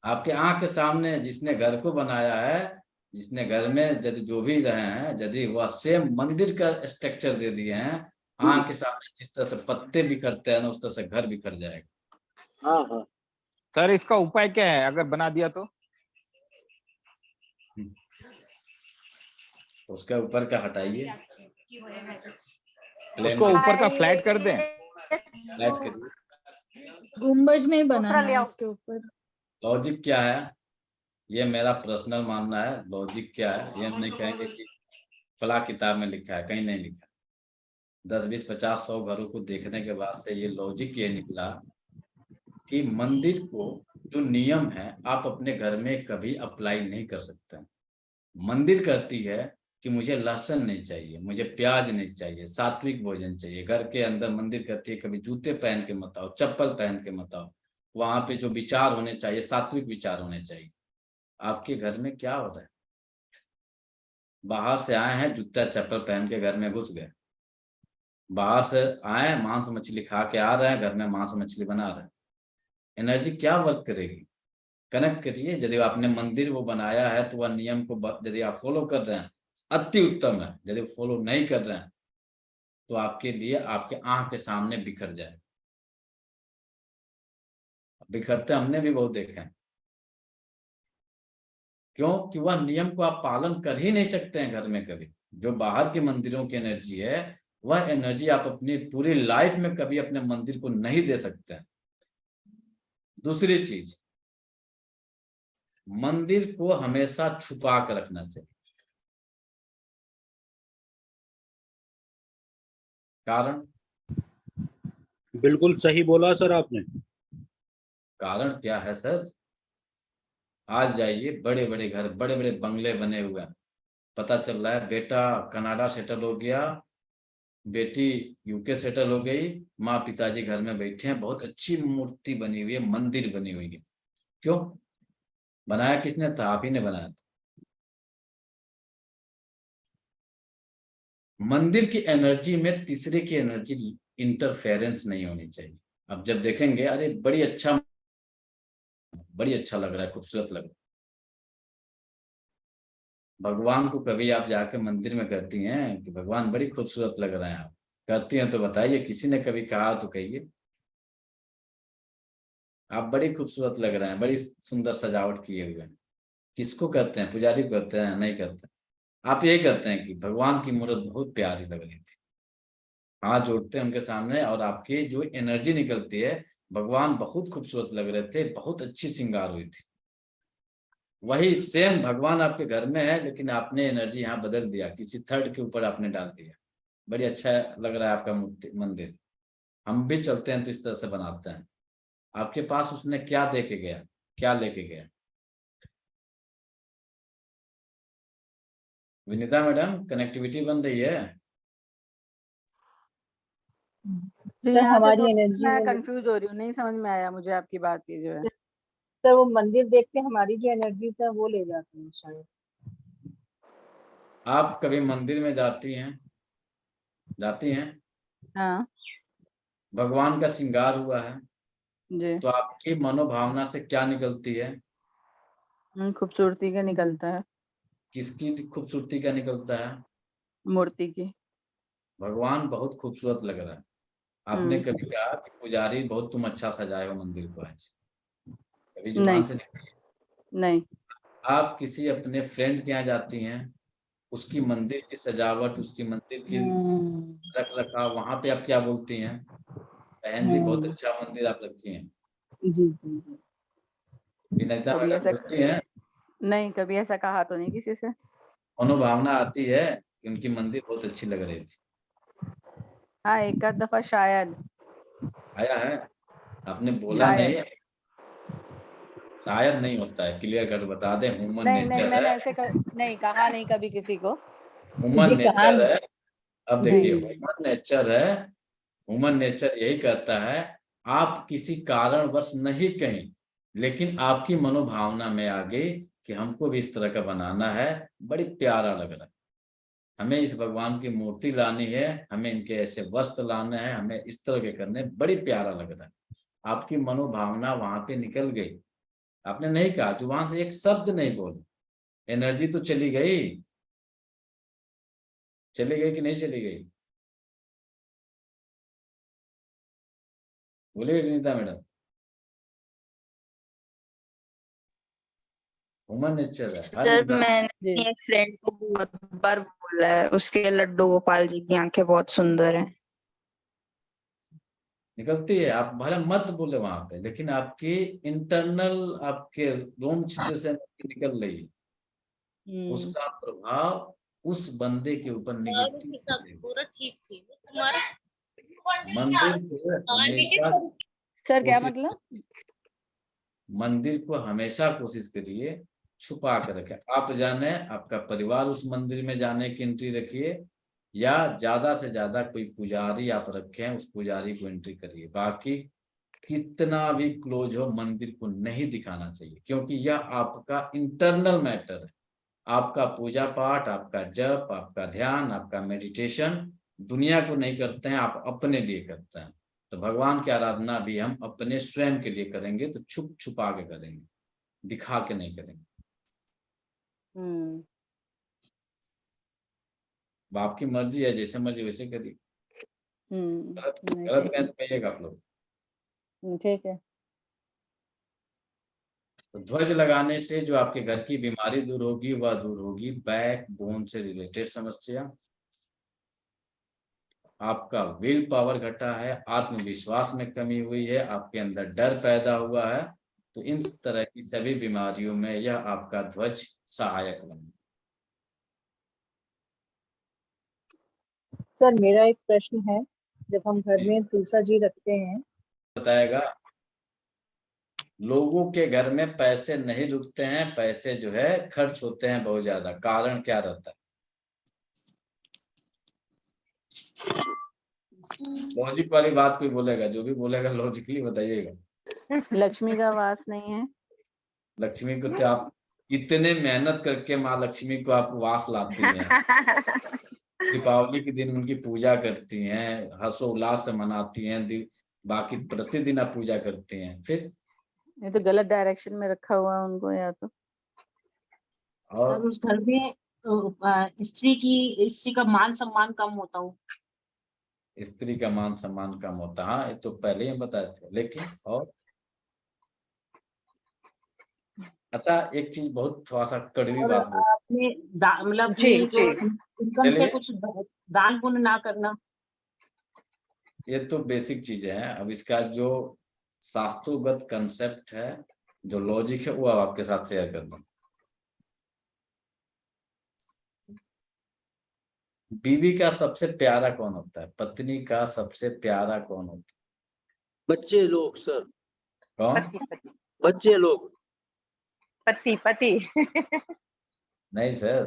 आपके आंख के सामने जिसने घर को बनाया है, जिसने घर में यदि जो भी रहे हैं, यदि वह सेम मंदिर का स्ट्रक्चर दे दिए हैं, आंख के सामने जिस तरह से पत्ते बिखरते हैं ना, उस तरह से घर बिखर जाएगा। हाँ हाँ। सर इसका उपाय क्या है अगर बना दिया तो? उसके ऊपर का हटाइए, उसको ऊपर का फ्लैट कर दें। फ्लैट करिए। गुंबज नहीं दूसरा बनाना ले है आओ। उसके ऊपर। लॉजिक क्या है, ये मेरा पर्सनल मानना है। लॉजिक क्या है, ये हम नहीं कहेंगे कि फला किताब में लिखा है, कहीं नहीं लिखा। 10, 20, 50, 100 घरों को देखने के बाद से ये लॉजिक ये निकला कि मंदिर को जो नियम है आप अपने घर में कभी अप्लाई नहीं कर सकते। मंदिर कहती है कि मुझे लहसुन नहीं चाहिए, मुझे प्याज नहीं चाहिए, सात्विक भोजन चाहिए। घर के अंदर मंदिर कहती है कभी जूते पहन के मत आओ, चप्पल पहन के मत आओ। वहां पे जो विचार होने चाहिए सात्विक विचार होने चाहिए। आपके घर में क्या हो रहा है? बाहर से आए हैं, जूता चप्पल पहन के घर में घुस गए। बाहर से आए, मांस मछली खा के आ रहे हैं, घर में मांस मछली बना रहे हैं। एनर्जी क्या वर्क करेगी? कनेक्ट करिए। यदि आपने मंदिर वो बनाया है तो वह नियम को यदि आप फॉलो कर रहे हैं अति उत्तम है, यदि फॉलो नहीं कर रहे हैं तो आपके लिए आपके आंख के सामने बिखर जाए। बिखरते हमने भी बहुत देखे हैं। क्यों? कि वह नियम को आप पालन कर ही नहीं सकते हैं घर में कभी। जो बाहर के मंदिरों की एनर्जी है वह एनर्जी आप अपनी पूरी लाइफ में कभी अपने मंदिर को नहीं दे सकते हैं। दूसरी चीज, मंदिर को हमेशा छुपा कर रखना चाहिए। कारण? बिल्कुल सही बोला सर आपने। कारण क्या है सर? आज जाइए, बड़े बड़े घर, बड़े बड़े बंगले बने हुए हैं, पता चल रहा है बेटा कनाडा सेटल हो गया, बेटी यूके सेटल हो गई, माँ पिताजी घर में बैठे हैं, बहुत अच्छी मूर्ति बनी हुई है, मंदिर बनी हुई है। क्यों बनाया? किसने था? आप ही ने बनाया था। मंदिर की एनर्जी में तीसरे की एनर्जी इंटरफेरेंस नहीं होनी चाहिए। अब जब देखेंगे अरे बड़ी अच्छा लग रहा है, खूबसूरत लग रहा है, भगवान को कभी आप जाके मंदिर में कहती हैं कि भगवान बड़ी खूबसूरत लग रहे हैं आप? कहती हैं तो बताइए, किसी ने कभी कहा तो कहिए आप बड़ी खूबसूरत लग रहे हैं, बड़ी सुंदर सजावट किए हुए हैं। किसको कहते हैं? पुजारी को कहते हैं? नहीं कहते। आप यही कहते हैं कि भगवान की मूर्त बहुत प्यारी लग रही थी, हाथ जोड़ते हैं उनके सामने और आपकी जो एनर्जी निकलती है, भगवान बहुत खूबसूरत लग रहे थे, बहुत अच्छी श्रृंगार हुई थी। वही सेम भगवान आपके घर में है, लेकिन आपने एनर्जी यहाँ बदल दिया, किसी थर्ड के ऊपर आपने डाल दिया। बड़ी अच्छा लग रहा है आपका मंदिर, हम भी चलते हैं तो इस तरह से बनाते हैं। आपके पास उसने क्या दे के गया, क्या लेके गया? विनीता मैडम, कनेक्टिविटी बन रही है? जी, सर यहाँ से हमारी थोड़ा एनर्जी मैं वो कंफ्यूज हो रही हूँ, नहीं समझ में आया मुझे आपकी बात ये जो है। सर वो मंदिर देख के हमारी जो एनर्जीज है वो ले जाते हैं शायद। आप कभी मंदिर में जाती हैं? जाती हैं? हाँ भगवान का श्रृंगार हुआ है जी, तो आपकी मनोभावना से क्या निकलती है? खूबसूरती का निकलता है, किसकी खूबसूरती का निकलता है? मूर्ति की। भगवान बहुत खूबसूरत लग रहा है। आपने कभी कहा कि पुजारी बहुत तुम अच्छा सजाए हो मंदिर को आज? कभी जुबान नहीं से निकली? नहीं। आप किसी अपने फ्रेंड के यहाँ जाती हैं, उसकी मंदिर की सजावट, उसकी मंदिर की रख रखाव, वहां पे आप क्या बोलती हैं? बहन जी बहुत अच्छा मंदिर आप रखी हैं। जी जी जी। विनीता कभी मैडम ऐसा बोलती हैं? नहीं, कभी ऐसा कहा तो नहीं किसी से। मनोभावना आती है कि उनकी मंदिर बहुत अच्छी लग रही थी। हाँ, एक आध दफा शायद। आया है? आपने बोला शायद। नहीं, शायद नहीं होता है, क्लियर कर बता दें, ह्यूमन नहीं नहीं, नेचर मैंने है। ऐसे नहीं कहा, नहीं कभी किसी को। ह्यूमन जी नेचर कहानी है। अब जी देखिए ह्यूमन नेचर है, ह्यूमन नेचर यही कहता है, आप किसी कारणवश नहीं कहीं, लेकिन आपकी मनोभावना में आ गई कि हमको भी इस तरह का बनाना है, बड़ी प्यारा लग रहा है, हमें इस भगवान की मूर्ति लानी है, हमें इनके ऐसे वस्त्र लाने हैं, हमें इस तरह के करने, बड़ी प्यारा लग रहा है। आपकी मनोभावना वहां पे निकल गई। आपने नहीं कहा, जुबान से एक शब्द नहीं बोले, एनर्जी तो चली गई। चली गई कि नहीं चली गई? बोलिए विनीता मैडम। ह्यूमन नेचर है हर सर इंसान। मैंने जी। अपनी एक फ्रेंड को बहुत बार बोला है, उसके लड्डू गोपाल जी की आंखें बहुत सुंदर हैं। निकलती है, आप भले मत बोले वहां पे, लेकिन आपकी इंटरनल, आपके रोम छिद्र से निकल रही है, उसका प्रभाव उस बंदे के ऊपर निगेटिव। पूरा ठीक थी वो तुम्हारा। मंदिर को हमेशा सर क्या कोशिश मतलब? मंदिर को हमेशा कोशिश करिए छुपा कर रखें। आप जाने, आपका परिवार उस मंदिर में जाने की एंट्री रखिए, या ज्यादा से ज्यादा कोई पुजारी आप रखें, उस पुजारी को एंट्री करिए। बाकी कितना भी क्लोज हो, मंदिर को नहीं दिखाना चाहिए, क्योंकि यह आपका इंटरनल मैटर है। आपका पूजा पाठ, आपका जप, आपका ध्यान, आपका मेडिटेशन दुनिया को नहीं करते हैं, आप अपने लिए करते हैं। तो भगवान की आराधना भी हम अपने स्वयं के लिए करेंगे, तो छुप छुपा के करेंगे। दिखा के नहीं करेंगे। अब आपकी मर्जी है, जैसे मर्जी वैसे करिए। गलत गलत कहें तो कहिएगा आप लोग। ठीक है। तो ध्वज लगाने से जो आपके घर की बीमारी दूर होगी वह दूर होगी। बैक बोन से रिलेटेड समस्या, आपका विल पावर घटा है, आत्मविश्वास में कमी हुई है, आपके अंदर डर पैदा हुआ है, तो इन तरह की सभी बीमारियों में यह आपका ध्वज सहायक बने। सर मेरा एक प्रश्न है, जब हम घर में तुलसा जी रखते हैं, बताएगा, लोगों के घर में पैसे नहीं रुकते हैं, पैसे जो है खर्च होते हैं बहुत ज्यादा। कारण क्या रहता है? लॉजिक वाली बात कोई बोलेगा? जो भी बोलेगा लॉजिकली बताइएगा। लक्ष्मी का वास नहीं है। लक्ष्मी को तो आप इतने मेहनत करके माँ लक्ष्मी को आप वास लाती हैं, दीपावली के दिन उनकी पूजा करती हैं, हर्षोल्लास से मनाती हैं, बाकी प्रतिदिन आप पूजा करती हैं, फिर ये तो गलत डायरेक्शन में रखा हुआ है उनको, या तो सर और उस घर में स्त्री का मान सम्मान कम होता हो। स्त्री का मान सम्मान कम होता। हाँ, ये तो पहले ही बताए थे। लेकिन और अच्छा, एक चीज बहुत थोड़ा सा कड़वी और बात बोल, आपने मतलब जी, अपने जो जी। इनकम से चलिए। कुछ दान पुण्य ना करना। ये तो बेसिक चीजें हैं। अब इसका जो शास्त्रोगत कंसेप्ट है, जो लॉजिक है, वो अब आपके साथ शेयर कर दूं। बीवी का सबसे प्यारा कौन होता है? पत्नी का सबसे प्यारा कौन होता है? बच्चे लोग सर, कौन? पति पति बच्चे लोग। पति पति नहीं सर,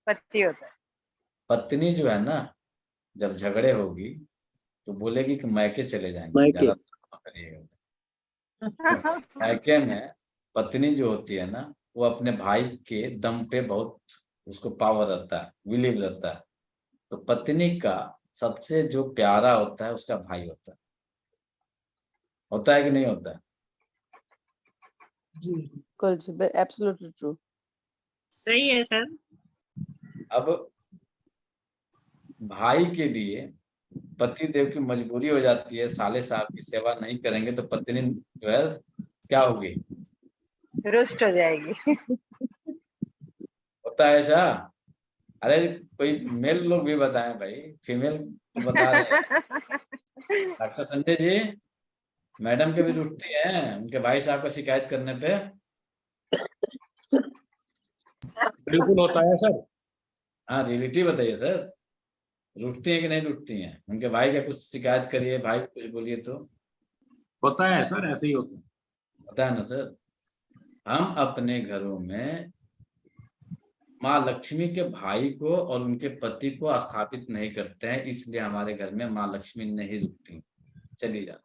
पति होता है। पत्नी जो है ना, जब झगड़े होगी तो बोलेगी कि मैके चले जाएंगे, मायके। ज्यादा ड्रामा करिएगा। मैके में पत्नी जो होती है ना, वो अपने भाई के दम पे बहुत उसको पावर रहता है, बिलीव रहता है। तो पत्नी का सबसे जो प्यारा होता है उसका भाई होता है कि नहीं होता है? जी बिल्कुल एब्सोल्युटली ट्रू। सही है सर। अब भाई के लिए पति देव की मजबूरी हो जाती है, साले साहब की सेवा नहीं करेंगे तो पत्नी जो है क्या होगी? रुष्ट हो जाएगी। होता है ऐसा? अरे कोई मेल लोग भी बताएं भाई, फीमेल तो बता रहे हैं। डॉक्टर संजय जी, मैडम के भी रुकती हैं उनके भाई साहब को शिकायत करने पे। बिल्कुल होता है सर। हाँ, रियलिटी बताइए सर, रुकती हैं कि नहीं रुकती हैं? उनके भाई का कुछ शिकायत करिए, भाई को कुछ बोलिए तो। होता है सर, ऐसे ही होता है। होता है ना सर? हम अपने घरों में माँ लक्ष्मी के भाई को और उनके पति को स्थापित नहीं करते हैं, इसलिए हमारे घर में माँ लक्ष्मी नहीं रुकती, चली जाती।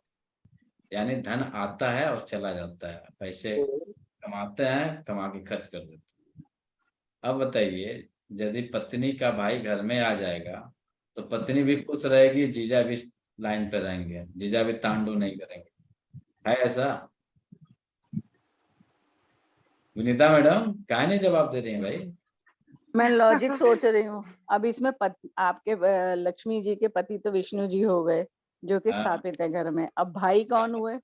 यानी धन आता है और चला जाता है, पैसे कमाते हैं, कमा के खर्च कर देते हैं। अब बताइए, यदि पत्नी का भाई घर में आ जाएगा तो पत्नी भी खुश रहेगी, जीजा भी लाइन पे रहेंगे, जीजा भी तांडव नहीं करेंगे। है ऐसा? विनीता मैडम काहे नहीं जवाब दे रही हैं भाई? मैं लॉजिक सोच रही हूँ। अब इसमें आपके लक्ष्मी जी के पति तो विष्णु जी हो गए, जो कि हाँ। स्थापित है घर में। अब भाई कौन हुए?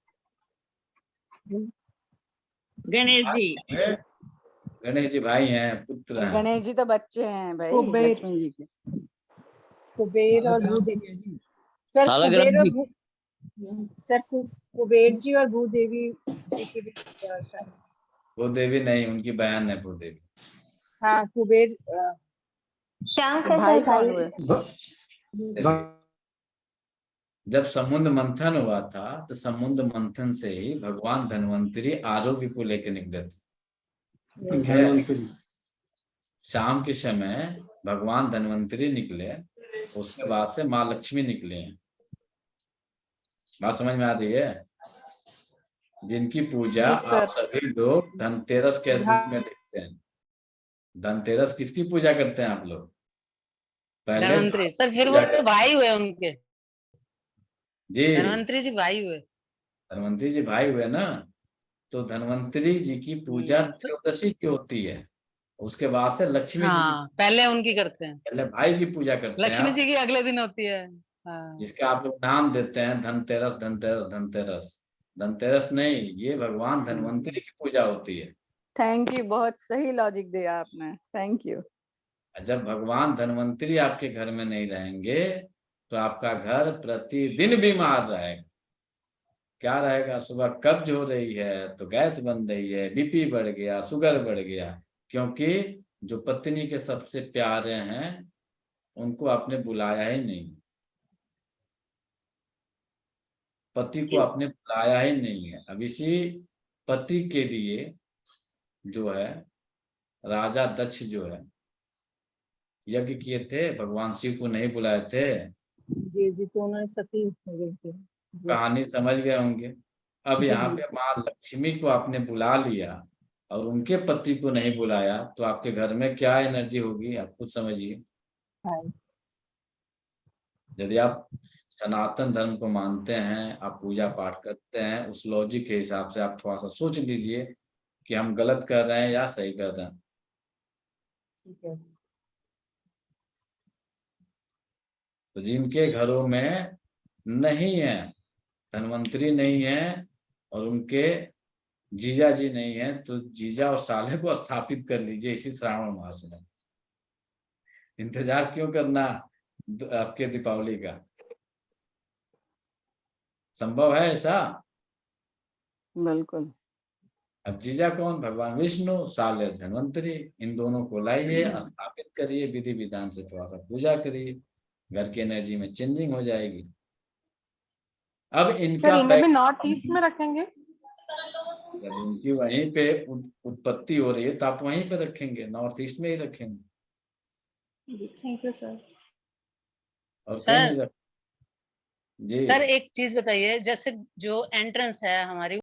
गणेश जी। गणेश जी भाई हैं, पुत्र हैं। गणेश जी तो बच्चे हैं भाई कुबेर। लक्ष्मी जी के। कुबेर और भूदेवी। सर कुबेर और सर कुबेर जी और भूदेवी जी की भी शायद। भूदेवी नहीं, उनकी बहन है भूदेवी। हाँ कुबेर शंख भाई कौन हुए? जब समुद्र मंथन हुआ था तो समुद्र मंथन से ही भगवान धन्वंतरी आरो विपु लेके निकले थे। ठीक है? शाम के समय भगवान धन्वंतरी निकले, उसके बाद से माँ लक्ष्मी निकले हैं। बात समझ में आ रही है? जिनकी पूजा आप सभी लोग धनतेरस के रूप में देखते हैं। धनतेरस किसकी पूजा करते हैं आप लोग? पहले धन्वंतरी सर, फिर वो तो भाई हुए उनके। जी, धन्वंतरी जी भाई हुए। धन्वंतरी जी भाई हुए ना, तो धन्वंतरी जी की पूजा त्रयोदशी की होती है, उसके बाद से लक्ष्मी जी की हाँ, पहले उनकी करते हैं, पहले भाई की पूजा करते हैं लक्ष्मी आप, जी की अगले दिन होती है। हाँ, जिसका आप लोग नाम देते हैं धनतेरस धनतेरस धनतेरस। धनतेरस नहीं, ये भगवान धन्वंतरी की पूजा होती है। थैंक यू, बहुत सही लॉजिक दिया आपने, थैंक यू। जब भगवान धन्वंतरी आपके घर में नहीं रहेंगे तो आपका घर प्रतिदिन बीमार रहेगा। क्या रहेगा? सुबह कब्ज हो रही है तो गैस बन रही है, बीपी बढ़ गया, शुगर बढ़ गया, क्योंकि जो पत्नी के सबसे प्यारे हैं उनको आपने बुलाया ही नहीं, पति को आपने बुलाया ही नहीं है। अब इसी पति के लिए जो है राजा दक्ष जो है यज्ञ किए थे, भगवान शिव को नहीं बुलाए थे। जी जी, तो उन्होंने सती हो गई थी जी। कहानी समझ गए होंगे। अब जी यहाँ जी। पे माँ लक्ष्मी को आपने बुला लिया और उनके पति को नहीं बुलाया तो आपके घर में क्या एनर्जी होगी, आप खुद समझिए। हाँ। यदि आप सनातन धर्म को मानते हैं, आप पूजा पाठ करते हैं, उस लॉजिक के हिसाब से आप थोड़ा सा सोच लीजिए कि हम गलत कर रहे हैं या सही कर रहे हैं। ठीक है। तो जिनके घरों में नहीं है, धन्वंतरी नहीं है और उनके जीजा जी नहीं है, तो जीजा और साले को स्थापित कर लीजिए इसी श्रावण मास में। इंतजार क्यों करना आपके दीपावली का? संभव है ऐसा? बिल्कुल। अब जीजा कौन? भगवान विष्णु, साले धन्वंतरी। इन दोनों को लाइए, स्थापित करिए, विधि विधान से थोड़ा सा पूजा करिए, घर की एनर्जी में चेंजिंग हो जाएगी। अब इनका सर इन्हें भी नॉर्थ ईस्ट में रखेंगे? जब इनकी वहीं पे उत्पत्ति हो रही है तो आप वहीं पे रखेंगे, नॉर्थ ईस्ट में ही रखेंगे। Thank you sir. और कहीं सर नहीं रख। जी सर एक चीज बताइए, जैसे जो एंट्रेंस है हमारी